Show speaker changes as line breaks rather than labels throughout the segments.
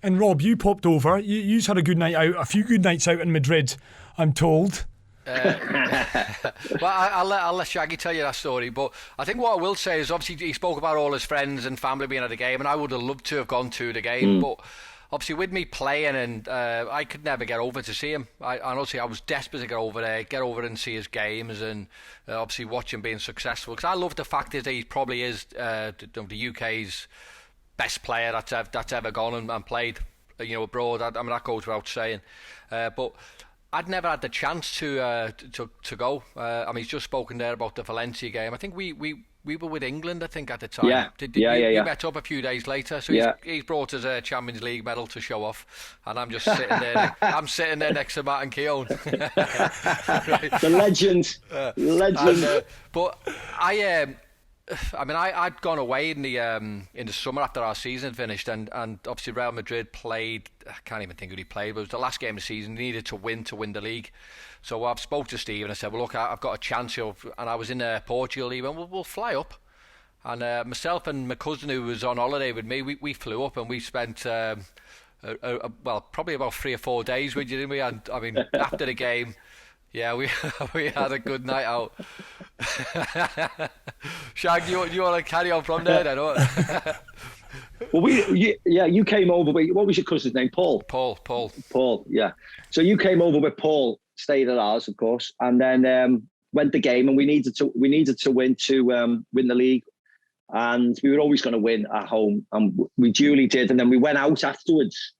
And Rob, you popped over. You've had a good night out, a few good nights out in Madrid, I'm told.
Well, I'll let Shaggy tell you that story, but I think what I will say is obviously he spoke about all his friends and family being at the game, and I would have loved to have gone to the game, but obviously with me playing and I could never get over to see him. Honestly, I was desperate to get over and see his games, and obviously watch him being successful, because I love the fact that he probably is the UK's best player that's ever gone and played abroad. I mean, that goes without saying, but I'd never had the chance to go. I mean, he's just spoken there about the Valencia game. I think we were with England, I think, at the time.
Yeah.
You met up a few days later. So he's brought us a Champions League medal to show off, and I'm just sitting there. I'm sitting there next to Martin Keown.
Right. The legend.
But I'd gone away in the summer after our season finished, and obviously Real Madrid played. I can't even think who he played, but it was the last game of the season. They needed to win the league. So I've spoke to Steve and I said, well, look, I've got a chance here, and I was in Portugal. He went, well, we'll fly up. And myself and my cousin, who was on holiday with me, we flew up, and we spent probably about 3 or 4 days with you, didn't we? And I mean, after the game, yeah, we had a good night out. Shag, you want to carry on from there then?
Well, you came over. What was your cousin's name? Paul. Paul. Yeah. So you came over with Paul, stayed at ours, of course, and then went the game, and we needed to win to win the league, and we were always going to win at home, and we duly did, and then we went out afterwards.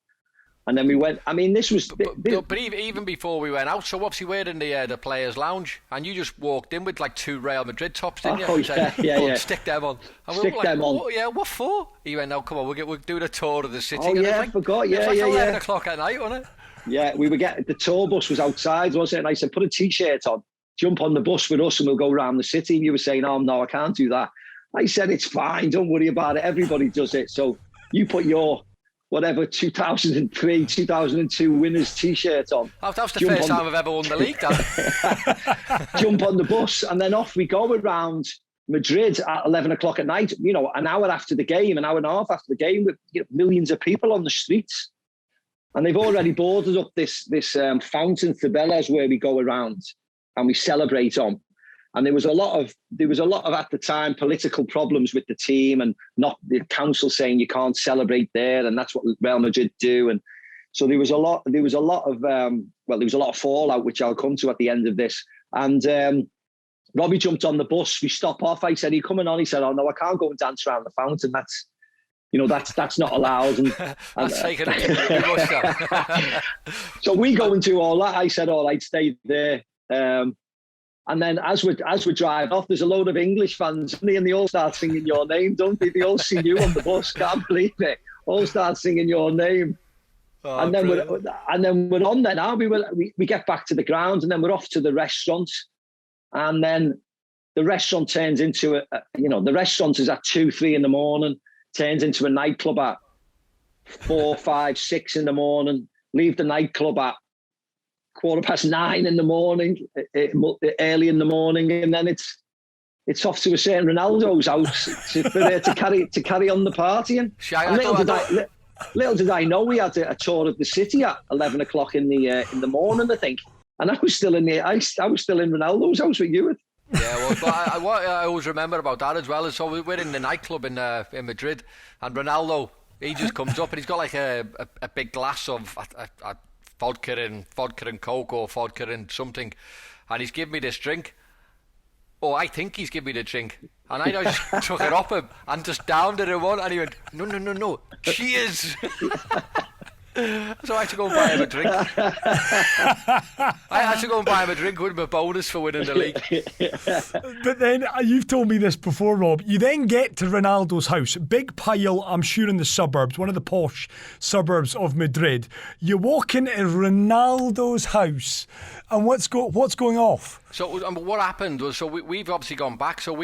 And then we went. I mean, this was.
But even before we went out, so obviously we're in the players' lounge, and you just walked in with like 2 Real Madrid tops, didn't you?
Oh yeah.
Stick them on. And
Stick them on.
What for? He went, no, come on, we're doing a tour of the city.
Oh yeah, I forgot. Yeah,
it was like 11 o'clock at night, wasn't it?
Yeah, we were the tour bus was outside, wasn't it? And I said, put a t-shirt on, jump on the bus with us, and we'll go around the city. And you were saying, oh no, I can't do that. I said, it's fine, don't worry about it. Everybody does it. So you put your whatever 2003, 2002 winners t-shirt on.
That was the first time I've ever won the league, Dan.
Jump on the bus, and then off we go around Madrid at 11 o'clock at night, an hour after the game, an hour and a half after the game, with millions of people on the streets. And they've already boarded up this fountain, Cibeles, where we go around and we celebrate on. And there was a lot of at the time political problems with the team, and not the council saying you can't celebrate there, and that's what Real Madrid do. And so there was a lot of fallout, which I'll come to at the end of this. And Robbie jumped on the bus. We stop off. I said, "Are you coming on?" He said, "Oh no, I can't go and dance around the fountain. That's not allowed." And
that's taken it.
So we go and do all that. I said, "All right, stay there." And then as we drive off, there's a load of English fans, and they all start singing your name, don't they? They all see you on the bus. Can't believe it. All start singing your name.
Oh,
and then we're on there now. We get back to the ground, and then we're off to the restaurant. And then the restaurant turns into the restaurant is at 2, 3 in the morning, turns into a nightclub at 4, 5, 6 in the morning. Leave the nightclub at 9:15 in the morning, early in the morning, and then it's off to a certain Ronaldo's house to carry on the partying. Little did I know we had a tour of the city at 11 o'clock in the morning, I think, and I was still in I was still in Ronaldo's house with you.
Yeah, well, but what I always remember about that as well is, so we're in the nightclub in Madrid, and Ronaldo, he just comes up and he's got like a big glass of vodka and Coke, or vodka and something, and he's giving me this drink. Oh, I think he's giving me the drink, and I just took it off him and just downed it in one, and he went, no, cheers. So I had to go and buy him a drink. I had to go and buy him a drink with my bonus for winning the league.
But then, you've told me this before, Rob, you then get to Ronaldo's house, big pile, I'm sure in the suburbs, one of the posh suburbs of Madrid. You walk into Ronaldo's house, and what's going off?
So what happened was, so we've obviously gone back, so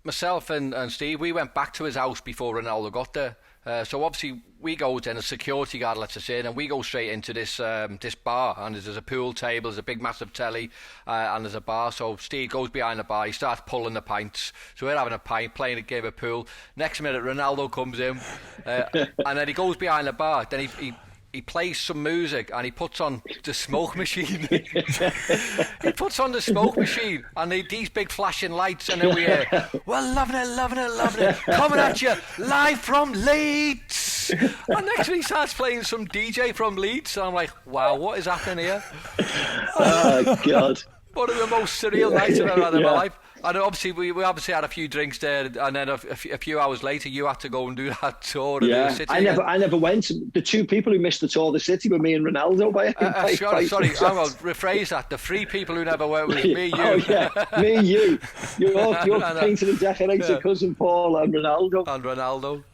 myself and Steve, we went back to his house before Ronaldo got there. So obviously we go then, a security guard lets us in, and we go straight into this bar, and there's a pool table, there's a big massive telly, and there's a bar. So Steve goes behind the bar, he starts pulling the pints, so we're having a pint, playing a game of pool. Next minute Ronaldo comes in, and then he goes behind the bar, then he plays some music and he puts on the smoke machine. He puts on the smoke machine and these big flashing lights, and then we hear, "Well, loving it, coming at you live from Leeds." And next week he starts playing some DJ from Leeds, and I'm like, wow, what is happening here?
Oh, God.
One of the most surreal nights I've ever had in my life. And obviously, we obviously had a few drinks there, and then a few hours later, you had to go and do that tour of the city.
I never went. The two people who missed the tour of the city were me and Ronaldo.
Sorry, hang on, rephrase that. The three people who never went was me, you.
Oh, yeah, me and you. Your painted and decorated cousin Paul and Ronaldo.